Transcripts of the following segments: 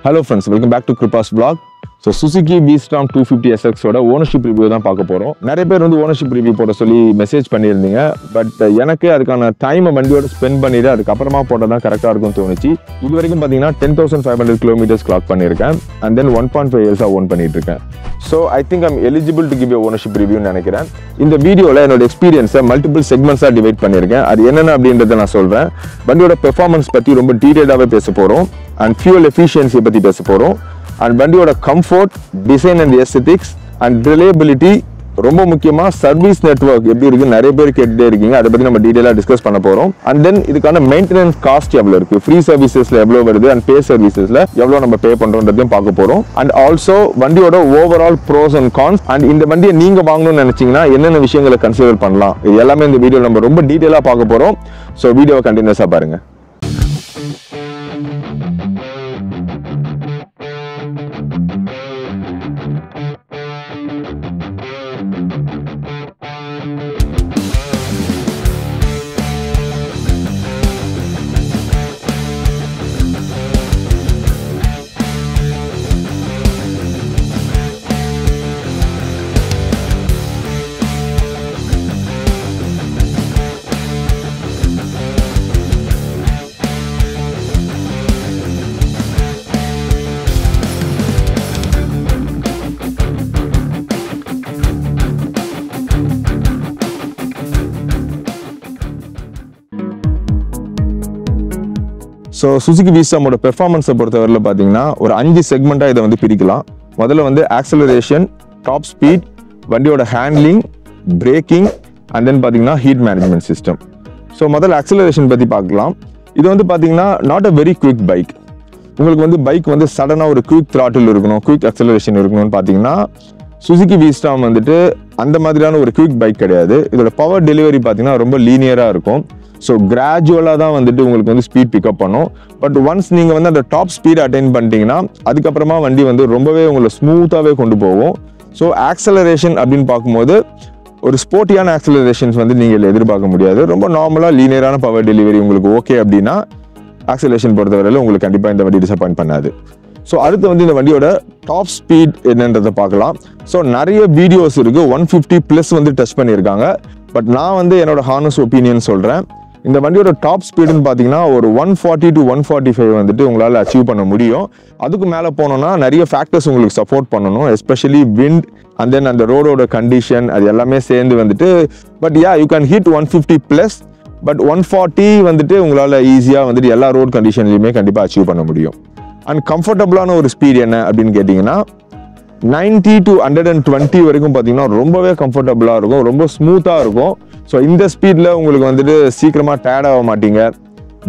Hello friends, welcome back to Kripa's vlog. So Suzuki V-Strom 250SX ஓட ownership review தான் பார்க்க போறோம். நிறைய பேர் வந்து ஓனர்ஷிப் ரிவ்யூ போட சொல்லி மெசேஜ் பண்ணியிருந்தீங்க. பட் எனக்கு அதுக்கான டைமை வண்டியோட ஸ்பெண்ட் பண்ணிட்டு அதுக்கப்புறமா போட்டால் தான் கரெக்டாக இருக்கும்னு தோணுச்சு. இது வரைக்கும் பார்த்தீங்கன்னா 10,500 kilometers clock பண்ணியிருக்கேன். And then 1.5 years ஓன் பண்ணிட்டு இருக்கேன். So I think I'm eligible to give you ownership ரிவ்யூன்னு நினைக்கிறேன். இந்த வீடியோவில் என்னோட எக்ஸ்பீரியன்ஸை மல்டிபிள் செக்மெண்ட்ஸாக டிவைட் பண்ணியிருக்கேன். அது என்னென்ன அப்படின்றத நான் சொல்கிறேன். வண்டியோட பெர்ஃபார்மன்ஸ் பற்றி ரொம்ப டீடைல்டாகவே பேச போகிறோம். அண்ட் ஃபியூல் எஃபிஷியன்சி பற்றி பேச போகிறோம். அண்ட் வண்டியோட comfort, design and aesthetics and reliability, ரொம்ப முக்கியமாக சர்வீஸ் நெட்வொர்க் எப்படி இருக்குன்னு நிறைய பேர் கேட்டுட்டே இருக்கீங்க. அதை பற்றி நம்ம டீடைலாக டிஸ்கஸ் பண்ண போகிறோம். அண்ட் தென் இதுக்கான மெயின்டெனன்ஸ் காஸ்ட் எவ்வளோ இருக்குது, ஃப்ரீ சர்வீசஸில் எவ்வளோ வருது அண்ட் பே சர்வீசஸில் எவ்வளோ நம்ம பே பண்ணுறோன்றதையும் பார்க்க போகிறோம். அண்ட் ஆல்சோ வண்டியோட overall pros and cons and இந்த வண்டியை நீங்கள் வாங்கணும்னு நினச்சிங்கன்னா என்னென்ன விஷயங்களை கன்சிடர் பண்ணலாம், இது எல்லாமே இந்த வீடியோ நம்ம ரொம்ப டீடைலாக பார்க்க போகிறோம். ஸோ வீடியோவை கண்டினியூஸாக பாருங்கள். ஸோ சுசுகி V-Stromோட பெர்ஃபார்மன்ஸை பொறுத்தவரையில் பார்த்தீங்கன்னா ஒரு 5 செக்மெண்ட்டாக இதை வந்து பிரிக்கலாம். முதல்ல வந்து ஆக்சலரேஷன், டாப் ஸ்பீட், வண்டியோட ஹேண்ட்லிங், பிரேக்கிங் அண்ட் தென் பார்த்தீங்கன்னா ஹீட் மேனேஜ்மெண்ட் சிஸ்டம். ஸோ முதல்ல ஆக்சலரேஷன் பற்றி பார்க்கலாம். இது வந்து பார்த்தீங்கன்னா not a very quick bike. உங்களுக்கு வந்து பைக் வந்து சடனாக ஒரு குவிக் த்ராட்டில் இருக்கணும், குவிக் ஆக்சலரேஷன் இருக்கணும்னு பார்த்தீங்கன்னா சுசுகி V-Strom வந்துட்டு அந்த மாதிரியான ஒரு குவிக் பைக் கிடையாது. இதோட பவர் டெலிவரி பார்த்தீங்கன்னா ரொம்ப லீனியராக இருக்கும். ஸோ கிராஜுவலாக தான் வந்துட்டு உங்களுக்கு வந்து ஸ்பீட் பிக்கப் பண்ணும். பட் ஒன்ஸ் நீங்கள் வந்து அந்த டாப் ஸ்பீட் அட்டைன் பண்ணிட்டீங்கன்னா அதுக்கப்புறமா வண்டி வந்து ரொம்பவே உங்களை ஸ்மூத்தாகவே கொண்டு போகும். ஸோ ஆக்சலரேஷன் அப்படின்னு பார்க்கும்போது ஒரு ஸ்போர்ட்டியான ஆக்சலரேஷன்ஸ் வந்து நீங்கள் எதிர்பார்க்க முடியாது. ரொம்ப நார்மலாக லீனியரான பவர் டெலிவரி உங்களுக்கு ஓகே அப்படின்னா ஆக்சலரேஷன் பொறுத்தவரையில் உங்களுக்கு கண்டிப்பாக இந்த வண்டி டிசப்பாயின்ட் பண்ணாது. ஸோ அடுத்து வந்து இந்த வண்டியோட டாப் ஸ்பீட் என்னன்றதை பார்க்கலாம். ஸோ நிறைய வீடியோஸ் இருக்குது, 150+ வந்து டச் பண்ணியிருக்காங்க. பட் நான் வந்து என்னோட ஹானஸ்ட் ஒப்பீனியன் சொல்கிறேன். இந்த வண்டியோட டாப் ஸ்பீடுன்னு பார்த்தீங்கன்னா ஒரு 140 to 145 வந்துட்டு உங்களால் அச்சீவ் பண்ண முடியும். அதுக்கு மேலே போனோம்னா நிறைய ஃபேக்டர்ஸ் உங்களுக்கு சப்போர்ட் பண்ணணும், எஸ்பெஷலி விண்ட் அண்ட் தென் அந்த ரோடோட கண்டிஷன் அது எல்லாமே சேர்ந்து வந்துட்டு. But you can hit 150+. But 140 வந்துட்டு உங்களால் ஈஸியாக வந்துட்டு எல்லா ரோட் கண்டிஷன்லையுமே கண்டிப்பாக அச்சீவ் பண்ண முடியும். அண்ட் கம்ஃபர்டபுளான ஒரு ஸ்பீட் என்ன அப்படின்னு கேட்டிங்கன்னா 90 to 120 வரைக்கும் பார்த்தீங்கன்னா ரொம்பவே கம்ஃபர்டபுளாக இருக்கும், ரொம்ப ஸ்மூத்தாக இருக்கும். ஸோ இந்த ஸ்பீடில் உங்களுக்கு வந்துட்டு சீக்கிரமாக டயர்ட் ஆக மாட்டீங்க,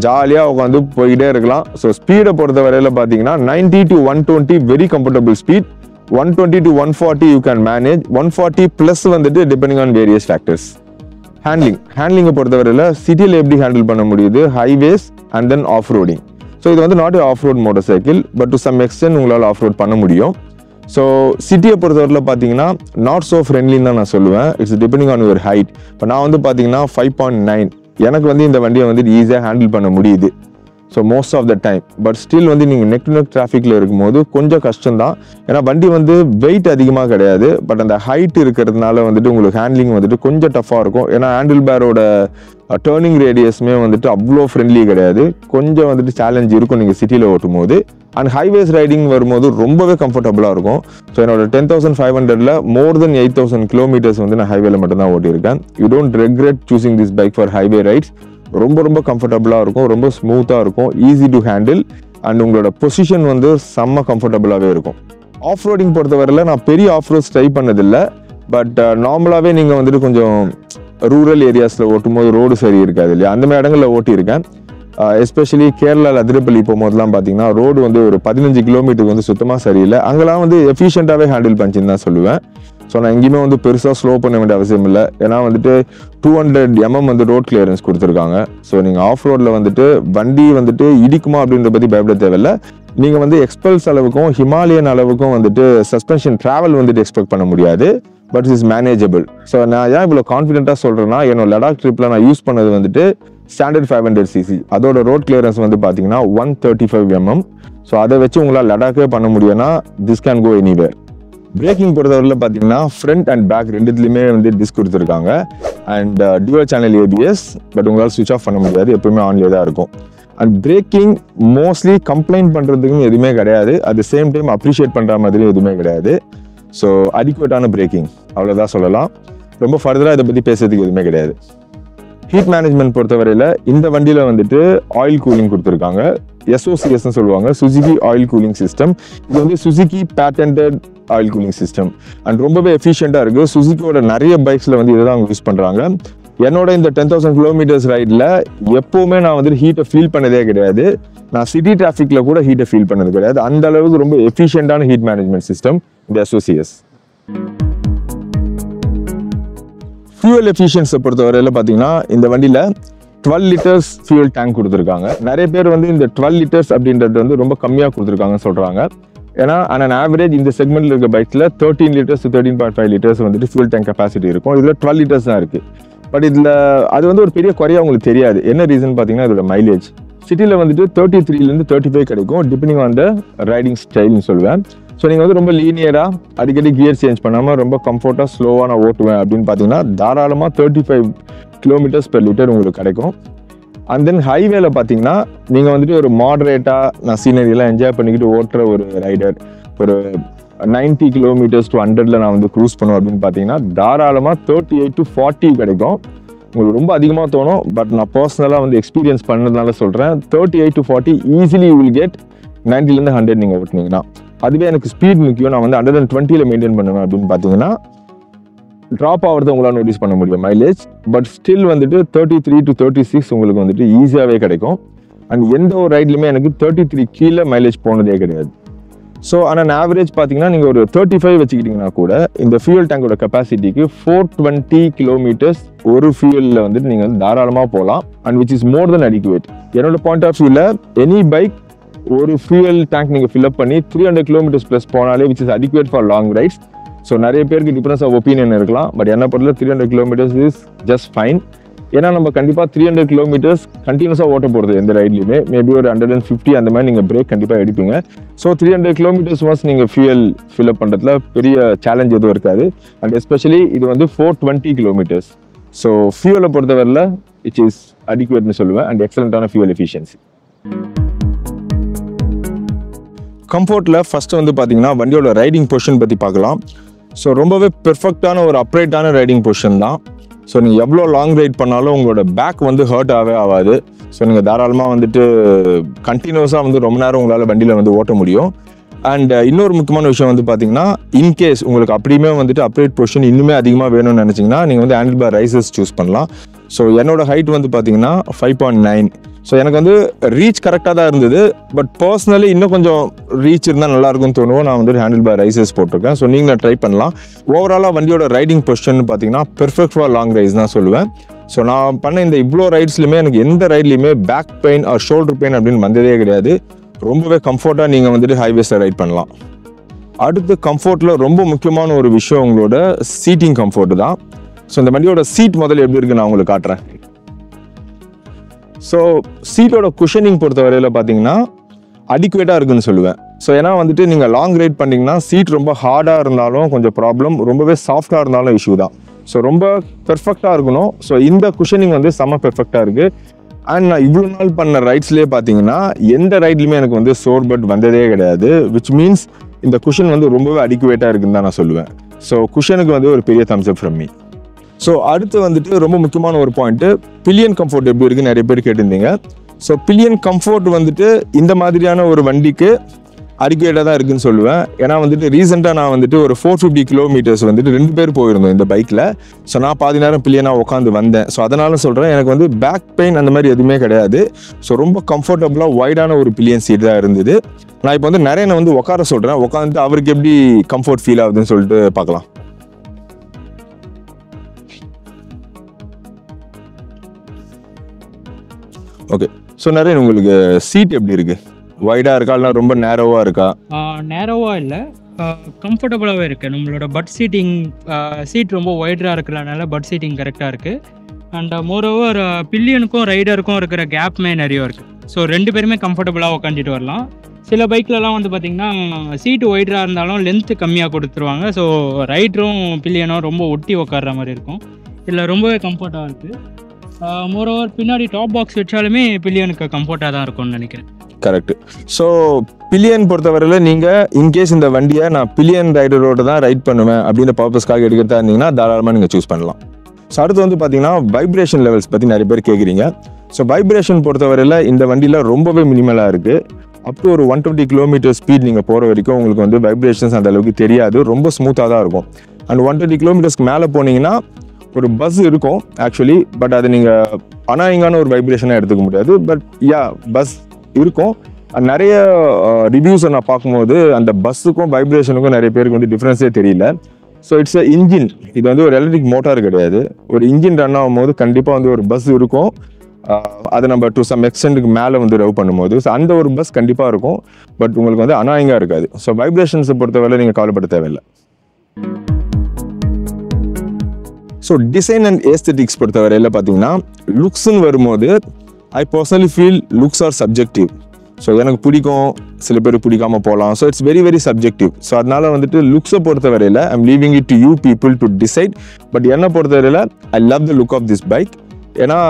ஜாலியாக உட்காந்து போய்கிட்டே இருக்கலாம். ஸோ ஸ்பீடை பொறுத்த வரையில் பார்த்தீங்கன்னா 90 to 120 very comfortable speed, 120 to 140 you can manage, 140+ வந்துட்டு டிபெண்டிங் ஆன் வேரியஸ் ஃபேக்டர்ஸ். ஹேண்ட்லிங்கை பொறுத்தவரையில் சிட்டியில் எப்படி ஹேண்டில் பண்ண முடியுது, highways and then off roading. So இது வந்து not off road motorcycle, but to some extent உங்களால் ஆஃப் ரோட் பண்ண முடியும். ஸோ சிட்டியை பொறுத்தவரையில் பார்த்தீங்கன்னா நாட் ஸோ ஃப்ரெண்ட்லின்னு தான் நான் சொல்லுவேன். It's depending on your height. இப்போ நான் வந்து பார்த்தீங்கன்னா 5.9, எனக்கு வந்து இந்த வண்டியை வந்து ஈஸியாக ஹேண்டில் பண்ண முடியுது. So most of the time. But still வந்து நீங்கள் நெக் டு நெக் டிராஃபிக்கில் இருக்கும்போது கொஞ்சம் கஷ்டம்தான். ஏன்னா வண்டி வந்து வெயிட் அதிகமாக கிடையாது, பட் அந்த ஹைட் இருக்கிறதுனால வந்துட்டு உங்களுக்கு ஹேண்ட்லிங் வந்துட்டு கொஞ்சம் டஃப்பாக இருக்கும். ஏன்னா ஹேண்டில் பேரோட டேர்னிங் ரேடியஸுமே வந்துட்டு அவ்வளோ ஃப்ரெண்ட்லி கிடையாது, கொஞ்சம் வந்துட்டு சேலஞ்ச் இருக்கும் நீங்கள் சிட்டியில் ஓட்டும் போது. அண்ட் ஹைவேஸ் ரைடிங் வரும்போது ரொம்பவே கம்ஃபர்டபுளாக இருக்கும். ஸோ என்னோட 10,500ல் மோர் தென் 8,000 kilometers வந்து நான் ஹைவேல மட்டும்தான் ஓட்டியிருக்கேன். You don't regret choosing this bike for highway rides. ரொம்ப கம்ஃபர்டபுளாக இருக்கும், ரொம்ப ஸ்மூத்தாக இருக்கும், ஈஸி டு ஹேண்டில் அண்ட் உங்களோட பொசிஷன் வந்து செம்ம கம்ஃபர்டபுளாகவே இருக்கும். ஆஃப் ரோடிங் பொறுத்தவரையில் நான் பெரிய ஆஃப் ரோட்ஸ் ட்ரை பண்ணதில்லை. பட் நார்மலாகவே நீங்கள் வந்துட்டு கொஞ்சம் ரூரல் ஏரியாஸில் ஓட்டும் போது ரோடு சரி இருக்காது இல்லையா, அந்த மாதிரி இடங்களில் ஓட்டியிருக்கேன். எஸ்பெஷலி கேரளாவில் அதிரப்பள்ளி போகும்போதெல்லாம் பார்த்தீங்கன்னா ரோடு வந்து ஒரு 15 கிலோமீட்டருக்கு வந்து சுத்தமாக சரியில்லை. அங்கெல்லாம் வந்து எஃபிஷியண்ட்டாகவே ஹேண்டில் பண்ணிச்சுன்னு தான் சொல்லுவேன். ஸோ நான் எங்கேயுமே வந்து பெருசாக ஸ்லோ பண்ண வேண்டிய அவசியம் இல்லை. ஏன்னா வந்துட்டு 200 mm வந்து ரோட் கிளியரன்ஸ் கொடுத்துருக்காங்க. ஸோ நீங்கள் ஆஃப் ரோடில் வந்துட்டு வண்டி வந்துட்டு இடிக்குமா அப்படின்ற பற்றி பயப்பட தேவையில்லை. நீங்கள் வந்து எக்ஸ்பல்ஸ் அளவுக்கும் ஹிமாலயன் அளவுக்கும் வந்துட்டு சஸ்பென்ஷன் ட்ராவல் வந்துட்டு எக்ஸ்பெக்ட் பண்ண முடியாது. But is manageable. ஸோ நான் ஏன் இவ்வளோ கான்ஃபிடென்ட்டாக சொல்கிறேன்னா, என்னோட லடாக் ட்ரிப்பில் நான் யூஸ் பண்ணது வந்துட்டு ஸ்டாண்டர்ட் 500cc. அதோட ரோட் கிளியரன்ஸ் வந்து பார்த்தீங்கன்னா 135 mm. ஸோ அதை வச்சு உங்களால் லடாக்கே பண்ண முடியும்னா this can go anywhere. Braking பொறுத்தவரையில் பார்த்தீங்கன்னா ஃப்ரண்ட் அண்ட் பேக் ரெண்டுத்துலையுமே வந்து டிஸ்க் கொடுத்துருக்காங்க. And dual channel ABS, but உங்களால் சுவிச் ஆஃப் பண்ண முடியாது, எப்பவுமே ஆன்லேயே தான் இருக்கும். அண்ட் பிரேக்கிங் மோஸ்ட்லி கம்ப்ளைண்ட் பண்ணுறதுக்கும் எதுவுமே கிடையாது, at the same time appreciate பண்ணுற மாதிரியும் எதுவுமே கிடையாது. ஸோ அடிக்குவேட்டான பிரேக்கிங், அவ்வளோதான் சொல்லலாம். ரொம்ப ஃபர்தராக இதை பற்றி பேசுறதுக்கு எதுவுமே கிடையாது. ஹீட் மேனேஜ்மெண்ட் பொறுத்தவரையில் இந்த வண்டியில் வந்துட்டு ஆயில் கூலிங் கொடுத்துருக்காங்க. SOCS சொல்லுவாங்க, சுசுகி ஆயில் கூலிங் சிஸ்டம். இது வந்து Suzuki patented oil cooling system and ரொம்பவே எஃபிஷியண்டாக இருக்குது. சுசுகியோட நிறைய பைக்ஸில் வந்து இதை தான் அவங்க யூஸ் பண்ணுறாங்க. என்னோட இந்த 10,000 கிலோமீட்டர்ஸ் ரைடில் எப்போவுமே நான் வந்துட்டு ஹீட்டை ஃபீல் பண்ணதே கிடையாது. நான் சிட்டி டிராஃபிக்கில் கூட ஹீட்டை ஃபீல் பண்ணது கிடையாது. அந்த அளவுக்கு ரொம்ப எஃபிஷியண்டான ஹீட் மேனேஜ்மெண்ட் சிஸ்டம் இந்த SOCS. ஃபியூவல் எஃபிஷியன்ஸை பொறுத்தவரையில் பார்த்தீங்கன்னா இந்த வண்டியில் 12 liters ஃபியூவல் டேங்க் கொடுத்துருக்காங்க. நிறைய பேர் வந்து இந்த 12 liters அப்படின்றது வந்து ரொம்ப கம்மியாக கொடுத்துருக்காங்கன்னு சொல்கிறாங்க. ஏன்னா ஆன் ஆவரேஜ் இந்த செக்மெண்ட்டில் இருக்க பைக்ஸில் 13 liters to 13.5 liters வந்துட்டு ஃபியூல் டேங்க் கெப்பாசிட்டி இருக்கும். இதில் 12 liters தான் இருக்குது. பட் இதில் அது வந்து ஒரு பெரிய குறையாக உங்களுக்கு தெரியாது. என்ன ரீசன் பார்த்தீங்கன்னா இதோட மைலேஜ் சிட்டியில் வந்துட்டு 33 to 35 கிடைக்கும், டிபெண்டிங் ஆன் த ரைடிங் ஸ்டைல்னு சொல்லுவேன். ஸோ நீங்கள் வந்து ரொம்ப லீனியராக அடிக்கடி கியர் சேஞ்ச் பண்ணாமல் ரொம்ப கம்ஃபர்ட்டாக ஸ்லோவாக நான் ஓட்டுவேன் அப்படின்னு பார்த்தீங்கன்னா தாராளமாக 35 km/L உங்களுக்கு கிடைக்கும். அண்ட் தென் ஹைவேல பார்த்தீங்கன்னா நீங்கள் வந்துட்டு ஒரு மாடரேட்டாக நான் சீனரியெல்லாம் என்ஜாய் பண்ணிக்கிட்டு ஓட்டுற ஒரு ரைடர், ஒரு 90 km to 100 நான் வந்து க்ரூஸ் பண்ணுவேன் அப்படின்னு பார்த்தீங்கன்னா தாராளமாக 38 to 40 கிடைக்கும். உங்களுக்கு ரொம்ப அதிகமாக தோணும், பட் நான் பர்சனலாக வந்து எக்ஸ்பீரியன்ஸ் பண்ணதுனால சொல்கிறேன் 38 to 40 easily you will get 90 to 100 நீங்கள் ஓட்டினீங்கன்னா. அதுவே எனக்கு ஸ்பீட் முக்கியம், நான் வந்து 120 மெயின்டைன் பண்ணுவேன் அப்படின்னு பார்த்தீங்கன்னா ட்ராப் ஆகிறது உங்களால் நோட்டீஸ் பண்ண முடியும் மைலேஜ். பட் ஸ்டில் வந்துட்டு 33 to 36 உங்களுக்கு வந்துட்டு ஈஸியாகவே கிடைக்கும். அண்ட் எந்த ஒரு ரைட்லையுமே எனக்கு 33 கீழே மைலேஜ் போனதே கிடையாது. ஸோ ஆனால் ஆவரேஜ் பார்த்தீங்கன்னா நீங்கள் ஒரு 35 வச்சுக்கிட்டிங்கன்னா கூட இந்த ஃபியூல் டேங்கோட கெப்பாசிட்டிக்கு 420 km ஒரு ஃபியூலில் வந்துட்டு நீங்கள் வந்து தாராளமாக போகலாம். And which is more then adequate. என்னோட பாயிண்ட் ஆஃப் வியூவில் எனி பைக் ஒரு ஃபியூல் டேங்க் நீங்கள் ஃபில்அப் பண்ணி 300 km+ போனாலே which is adequate for long rides. So நிறைய பேருக்கு டிஃபரன்ஸ் ஆஃப் ஒப்பீனியன் இருக்கலாம், பட் என்ன பொறுத்தவரை 300 km இஸ் ஜஸ்ட் ஃபைன். ஏன்னா நம்ம கண்டிப்பாக 300 km கண்டினியூஸாக ஓட்ட போகிறது எந்த ரைட்லையுமே, மேபி ஒரு 150 அந்த மாதிரி நீங்கள் பிரேக் கண்டிப்பாக எடுப்பீங்க. ஸோ 300 km ஒன்ஸ் நீங்கள் ஃபியூல் ஃபில்அப் பண்ணுறதுல பெரிய சேலஞ்ச் எதுவும் இருக்காது. அண்ட் எஸ்பெஷலி இது வந்து 420 km. ஸோ ஃபியூலை பொறுத்தவரையில் இட் இஸ் அடிக்குவேட்னு சொல்லுவேன். அண்ட் எக்ஸலண்ட்டான ஃபியூல் எஃபிஷியன்சி. கம்ஃபர்ட்டில் ஃபஸ்ட்டு வந்து பார்த்தீங்கன்னா வண்டியோட ரைடிங் பொசிஷன் பற்றி பார்க்கலாம். ஸோ ரொம்பவே பெர்ஃபெக்டான ஒரு அப்ரைட்டான ரைடிங் பொசிஷன் தான். ஸோ நீங்கள் எவ்வளோ லாங் ரைட் பண்ணாலும் உங்களோட பேக் வந்து ஹர்ட் ஆகாது. ஸோ நீங்கள் தாராளமாக வந்துட்டு கண்டினியூஸாக வந்து ரொம்ப நேரம் உங்களால் வண்டியில் வந்து ஓட்ட முடியும். அண்ட் இன்னொரு முக்கியமான விஷயம் வந்து பார்த்தீங்கன்னா இன்கேஸ் உங்களுக்கு அப்படியுமே வந்துட்டு அப்ரைட் பொசிஷன் இன்னுமே அதிகமாக வேணும்னு நினச்சிங்கன்னா நீங்கள் வந்து ஹேண்டில் பார் ரைசஸ் சூஸ் பண்ணலாம். ஸோ என்னோட ஹைட் வந்து பார்த்தீங்கன்னா 5.9. ஸோ எனக்கு வந்து ரீச் கரெக்டாக தான் இருந்தது, பட் பர்சனலி இன்னும் கொஞ்சம் ரீச் இருந்தால் நல்லாயிருக்கும்னு தோணுவோம். நான் வந்து ஹேண்டில் பார் ரைசஸ் போட்டிருக்கேன். ஸோ நீங்கள் ட்ரை பண்ணலாம். ஓவராலாக வண்டியோட ரைடிங் பொசிஷன் பார்த்தீங்கன்னா பெர்ஃபெக்ட் ஃபார் லாங் ரைட்ஸ் தான் சொல்லுவேன். ஸோ நான் பண்ண இந்த இவ்வளோ ரைட்ஸ்லையுமே எனக்கு எந்த ரைட்லையுமே back pain or shoulder pain அப்படின்னு வந்ததே கிடையாது. ரொம்பவே கம்ஃபர்ட்டாக நீங்கள் வந்துட்டு ஹைவேஸில் ரைட் பண்ணலாம். அடுத்து கம்ஃபர்ட்டில் ரொம்ப முக்கியமான ஒரு விஷயம் உங்களோட சீட்டிங் கம்ஃபர்ட் தான். ஸோ இந்த வண்டியோட சீட் முதல்ல எப்படி இருக்குன்னு நான் உங்களுக்கு காட்டுறேன். ஸோ சீட்டோட குஷனிங் பொறுத்தவரையில் பார்த்தீங்கன்னா அடிக்குவேட்டாக இருக்குன்னு சொல்லுவேன். ஸோ ஏன்னா வந்துட்டு நீங்கள் லாங் ரைட் பண்ணிங்கன்னா சீட் ரொம்ப ஹார்டாக இருந்தாலும் கொஞ்சம் ப்ராப்ளம், ரொம்பவே சாஃப்டாக இருந்தாலும் இஷ்யூ தான். ஸோ ரொம்ப பெர்ஃபெக்டாக இருக்கணும். ஸோ இந்த குஷனிங் வந்து செம்ம பெர்ஃபெக்டாக இருக்குது. அண்ட் நான் இவ்வளோ நாள் பண்ண ரைட்ஸ்லேயே பார்த்தீங்கன்னா எந்த ரைட்லையுமே எனக்கு வந்து சோர் பட் வந்ததே கிடையாது. விச் மீன்ஸ் இந்த குஷன் வந்து ரொம்பவே அடிக்குவேட்டாக இருக்குன்னு தான் நான் சொல்லுவேன். ஸோ குஷனுக்கு வந்து ஒரு பெரிய Thums up from me. So அடுத்து வந்துட்டு ரொம்ப முக்கியமான ஒரு பாயிண்ட்டு பில்லியன் கம்ஃபர்ட் எப்படி இருக்குன்னு நிறைய பேர் கேட்டிருந்தீங்க. ஸோ பில்லியன் கம்ஃபர்ட் வந்துட்டு இந்த மாதிரியான ஒரு வண்டிக்கு அடிக்குவேட்டாக தான் இருக்குன்னு சொல்லுவேன். ஏன்னா வந்துட்டு ரீசெண்டாக நான் வந்துட்டு ஒரு 450 km வந்துட்டு 2 பேர் போயிருந்தோம் இந்த பைக்கில். ஸோ நான் பாதி நேரம் பில்லியனாக உட்காந்து வந்தேன். ஸோ அதனால சொல்கிறேன், எனக்கு வந்து பேக் பெயின் அந்த மாதிரி எதுவுமே கிடையாது. ஸோ ரொம்ப கம்ஃபர்டபுளாக வைடான ஒரு பில்லியன் சீட் தான் இருந்தது. நான் இப்போ வந்து நிறைய வந்து உட்கார சொல்கிறேன், உட்காந்துட்டு அவருக்கு எப்படி கம்ஃபர்ட் ஃபீல் ஆகுதுன்னு சொல்லிட்டு பார்க்கலாம். ஓகே, ஸோ நிறைய உங்களுக்கு சீட் எப்படி இருக்குது? வைடாக இருக்கா இல்லை ரொம்ப நேரோவாக இருக்கா? நேரோவாக இல்லை, கம்ஃபர்டபுளாகவே இருக்குது. நம்மளோட பட் சீட்டிங் சீட் ரொம்ப வைடராக இருக்கிறனால பட் சீட்டிங் கரெக்டாக இருக்குது. அண்ட் மோரோவர் பில்லியனுக்கும் ரைடருக்கும் இருக்கிற கேப்மே நிறைய இருக்குது. ஸோ 2 பேருமே கம்ஃபர்டபுளாக உட்காந்துட்டு வரலாம். சில பைக்லலாம் வந்து பார்த்திங்கன்னா சீட்டு ஒய்டராக இருந்தாலும் லென்த்து கம்மியாக கொடுத்துருவாங்க. ஸோ ரைடரும் பில்லியனும் ரொம்ப ஒட்டி உட்கார்ற மாதிரி இருக்கும். இதில் ரொம்பவே கம்ஃபர்ட்டாக இருக்குது. மோரோவர் பின்னாடி டாப் பாக்ஸ் வச்சாலுமே பில்லியனுக்கு கம்ஃபர்ட்டாக தான் இருக்கும்னு நினைக்கிறேன். கரெக்ட். ஸோ பில்லியன் பொறுத்தவரையில் நீங்கள் இன்கேஸ் இந்த வண்டியை நான் பில்லியன் ரைடரோடு தான் ரைட் பண்ணுவேன் அப்படின்ற பர்பஸ்க்காக எடுக்கிறதா இருந்தீங்கன்னா தாராளமாக நீங்கள் சூஸ் பண்ணலாம். ஸோ அடுத்து வந்து பார்த்தீங்கன்னா வைப்ரேஷன் லெவல்ஸ் பற்றி நிறைய பேர் கேட்குறீங்க. ஸோ வைப்ரேஷன் பொறுத்தவரையில் இந்த வண்டியில் ரொம்பவே மினிமலாக இருக்குது. அப் டு ஒரு 120 கிலோமீட்டர் ஸ்பீட் நீங்கள் போகிற வரைக்கும் உங்களுக்கு வந்து வைப்ரேஷன்ஸ் அந்த அளவுக்கு தெரியாது, ரொம்ப ஸ்மூத்தாக தான் இருக்கும். அண்ட் 120 கிலோமீட்டர்ஸ்க்கு மேலே போனீங்கன்னா ஒரு பஸ் இருக்கும் ஆக்சுவலி, பட் அது நீங்கள் அனாயிங்கான ஒரு வைப்ரேஷனாக எடுத்துக்க முடியாது. பட் பஸ் இருக்கும். நிறைய ரிவ்யூஸை நான் பார்க்கும்போது அந்த பஸ்ஸுக்கும் வைப்ரேஷனுக்கும் நிறைய பேருக்கு வந்து டிஃப்ரென்ஸே தெரியல. ஸோ இட்ஸ் அ இன்ஜின், இது வந்து ஒரு எலக்ட்ரிக் மோட்டார் கிடையாது. ஒரு இன்ஜின் ரன் ஆகும்போது கண்டிப்பாக வந்து ஒரு பஸ் இருக்கும். அதை நம்ம டு சம் எக்ஸ்டென்ட்டுக்கு மேலே வந்து ரவ் பண்ணும்போது ஸோ அந்த ஒரு பஸ் கண்டிப்பாக இருக்கும். பட் உங்களுக்கு வந்து அனாயிங்காக இருக்காது. ஸோ வைப்ரேஷன்ஸை பொறுத்தவரை நீங்கள் கவலைப்பட தேவையில்லை. ஸோ டிசைன் அண்ட் ஏஸ்தெட்டிக்ஸ் பொறுத்தவரையில் பார்த்தீங்கன்னா லுக்ஸ்ன்னு வரும்போது I personally feel looks are subjective. So எனக்கு பிடிக்கும், சில பேர் பிடிக்காம போகலாம். So it's very very subjective. So அதனால வந்துட்டு லுக்ஸை பொறுத்தவரையில் I'm leaving it to you people to decide. But என்னை பொறுத்தவரையில் I love the look of this bike. ஏன்னா